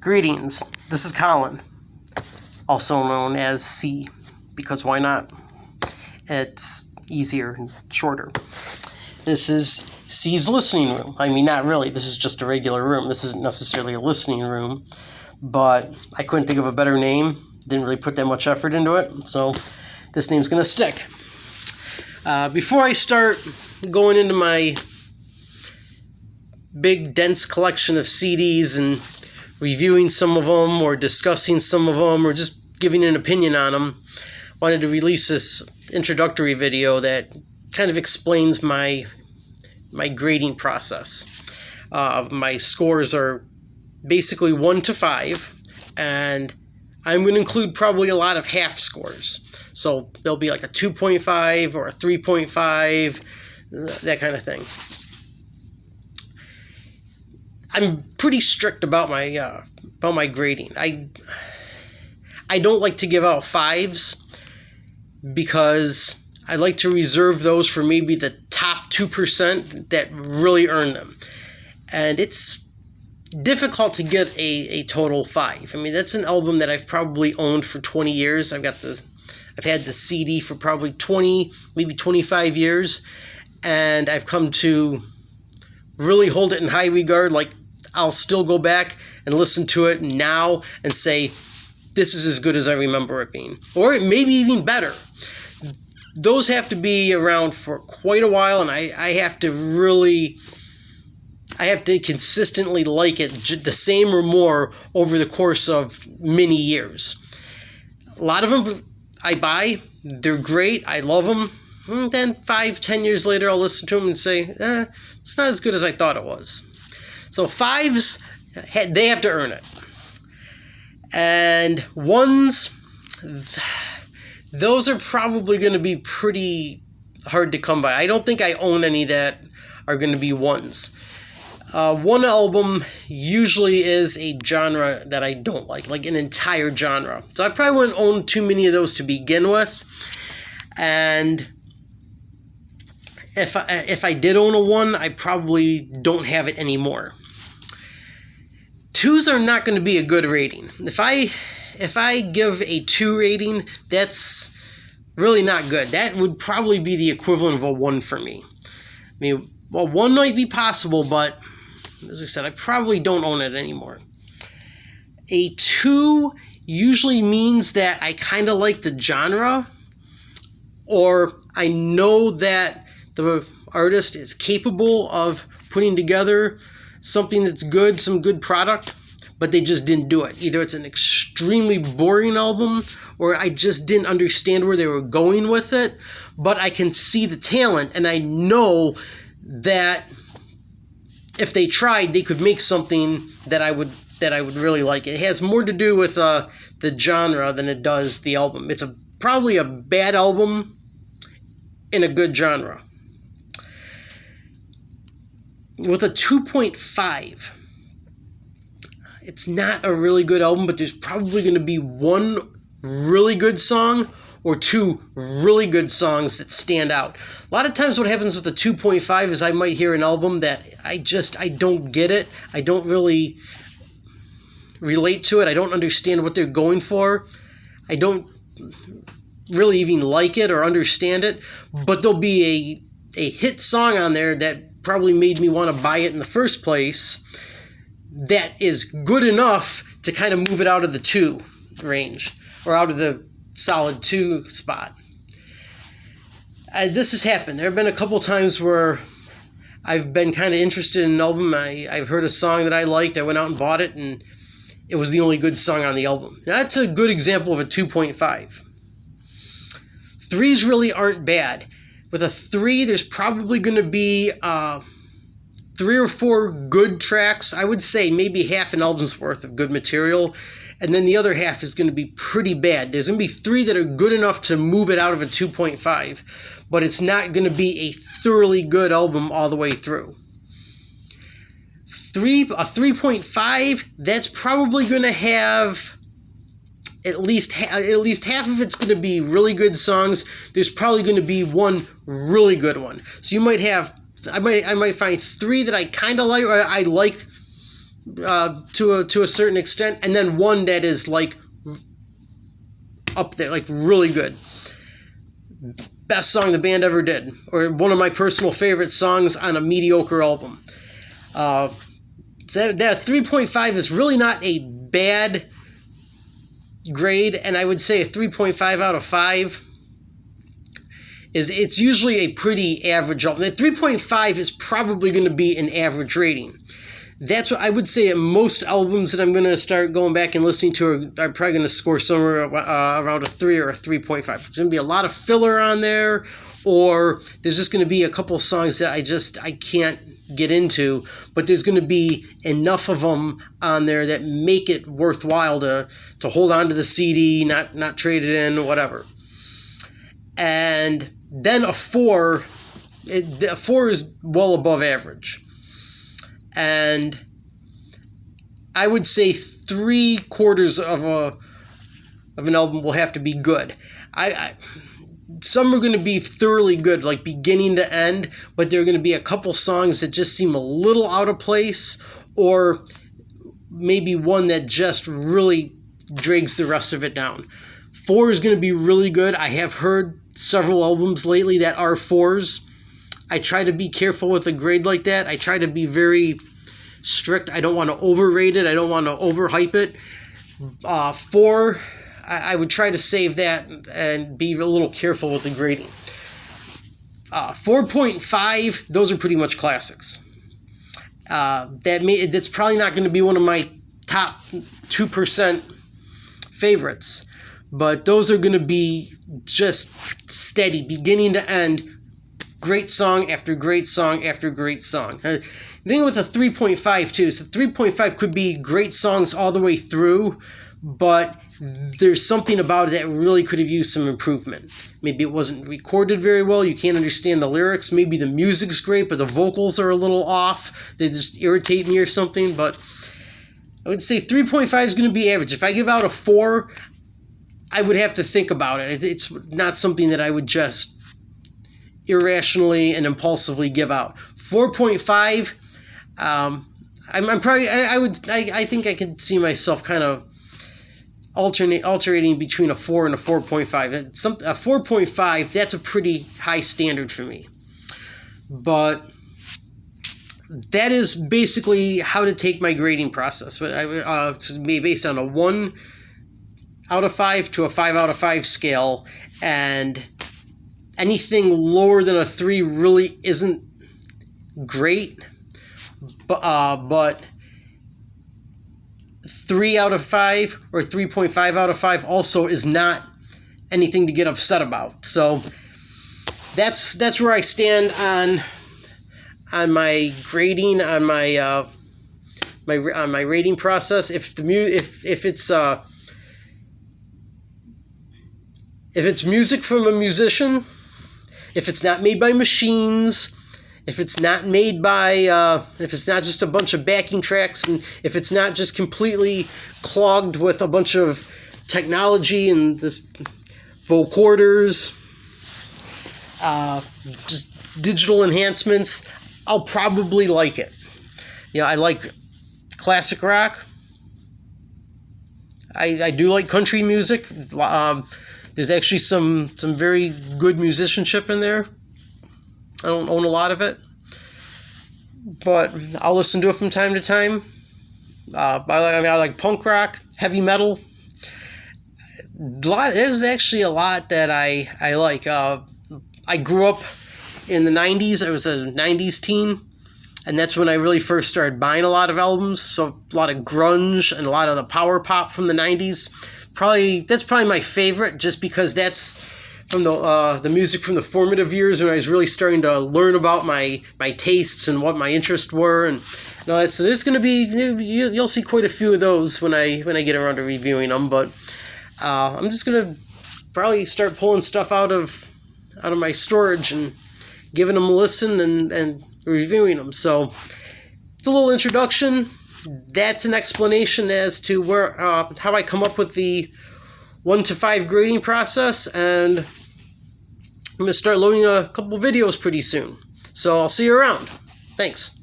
Greetings, this is Colin, also known as C, because why not? It's easier and shorter. This is C's listening room. I mean, not really, this is just a regular room. This isn't necessarily a listening room, but I couldn't think of a better name. Didn't really put that much effort into it, so this name's gonna stick. Before I start going into my big, dense collection of CDs and reviewing some of them or discussing some of them or just giving an opinion on them, I wanted to release this introductory video that kind of explains my grading process. My scores are basically 1 to 5, and I'm going to include probably a lot of half scores. So there'll be like a 2.5 or a 3.5, that kind of thing. I'm pretty strict about my grading. I don't like to give out 5s because I like to reserve those for maybe the top 2% that really earn them. And it's difficult to get a total 5. I mean, that's an album that I've probably owned for 20 years. I've had the CD for probably 20, maybe 25 years, and I've come to really hold it in high regard. Like, I'll still go back and listen to it now and say, this is as good as I remember it being. Or it may be even better. Those have to be around for quite a while, and I have to consistently like it the same or more over the course of many years. A lot of them I buy, they're great, I love them. And then 5-10 years later, I'll listen to them and say, it's not as good as I thought it was. So 5s, they have to earn it. And 1s, those are probably going to be pretty hard to come by. I don't think I own any that are going to be 1s. One album usually is a genre that I don't like an entire genre. So I probably wouldn't own too many of those to begin with. And if I did own a 1, I probably don't have it anymore. 2s are not going to be a good rating. If I give a 2 rating, that's really not good. That would probably be the equivalent of a 1 for me. I mean, well, 1 might be possible, but as I said, I probably don't own it anymore. A 2 usually means that I kind of like the genre, or I know that the artist is capable of putting together something that's good, some good product, but they just didn't do it. Either it's an extremely boring album, or I just didn't understand where they were going with it, but I can see the talent, and I know that if they tried, they could make something that I would really like. It has more to do with the genre than it does the album. It's probably a bad album in a good genre. With a 2.5, it's not a really good album, but there's probably going to be 1 really good song or 2 really good songs that stand out. A lot of times what happens with a 2.5 is I might hear an album that I don't get it. I don't really relate to it. I don't understand what they're going for. I don't really even like it or understand it, but there'll be a hit song on there that probably made me want to buy it in the first place that is good enough to kind of move it out of the 2 range or out of the solid 2 spot. This has happened. There have been a couple times where I've been kind of interested in an album. I've heard a song that I liked. I went out and bought it, and it was the only good song on the album. That's a good example of a 2.5. 3s really aren't bad. With a 3, there's probably going to be 3 or 4 good tracks. I would say maybe half an album's worth of good material, and then the other half is going to be pretty bad. There's going to be 3 that are good enough to move it out of a 2.5, but it's not going to be a thoroughly good album all the way through. A 3.5, that's probably going to have at least half of it's going to be really good songs. There's probably going to be 1 really good one. So you might have, I might find 3 that I kind of like, or I like to a certain extent, and then one that is like up there, like really good. Best song the band ever did, or one of my personal favorite songs on a mediocre album. So that 3.5 is really not a bad grade, and I would say a 3.5 out of 5 it's usually a pretty average album. The 3.5 is probably going to be an average rating. That's what I would say at most albums that I'm going to start going back and listening to are probably going to score somewhere around a 3 or a 3.5. There's going to be a lot of filler on there, or there's just going to be a couple songs that I can't get into, but there's going to be enough of them on there that make it worthwhile to hold on to the CD, not trade it in, whatever. And then a 4, a 4 is well above average. And I would say 3/4 of an album will have to be good. Some are going to be thoroughly good, like beginning to end, but there are going to be a couple songs that just seem a little out of place, or maybe one that just really drags the rest of it down. 4 is going to be really good. I have heard several albums lately that are 4s. I try to be careful with a grade like that. I try to be very strict. I don't want to overrate it. I don't want to overhype it. 4, I would try to save that and be a little careful with the grading. 4.5, those are pretty much classics. That's probably not going to be one of my top 2% favorites, but those are going to be just steady, beginning to end, great song after great song after great song. The thing with a 3.5 too is the 3.5 could be great songs all the way through, but there's something about it that really could have used some improvement. Maybe it wasn't recorded very well, you can't understand the lyrics, maybe the music's great, but the vocals are a little off, they just irritate me or something, but I would say 3.5 is going to be average. If I give out a 4, I would have to think about it. It's not something that I would just irrationally and impulsively give out. 4.5, I think I could see myself kind of alternating between a 4 and a 4.5. A 4.5, that's a pretty high standard for me. But that is basically how to take my grading process. It's based on a 1 out of 5 to a 5 out of 5 scale, and anything lower than a 3 really isn't great, but 3 out of 5 or 3.5 out of 5 also is not anything to get upset about. So that's where I stand on my grading, on my my rating process. If it's music from a musician, if it's not made by machines, if it's not made by, if it's not just a bunch of backing tracks, and if it's not just completely clogged with a bunch of technology and this vocorders, just digital enhancements, I'll probably like it. You know, I like classic rock. I do like country music. There's actually some very good musicianship in there. I don't own a lot of it, but I'll listen to it from time to time. I like punk rock, heavy metal. There's actually a lot that I like. I grew up in the 90s. I was a 90s teen, and that's when I really first started buying a lot of albums. So a lot of grunge and a lot of the power pop from the 90s. That's probably my favorite, just because that's from the music from the formative years when I was really starting to learn about my tastes and what my interests were, and all that. So there's going to be, you'll see quite a few of those when I get around to reviewing them. But I'm just going to probably start pulling stuff out of my storage and giving them a listen and reviewing them. So it's a little introduction. That's an explanation as to where how I come up with the 1 to 5 grading process, and I'm going to start loading a couple videos pretty soon. So I'll see you around. Thanks.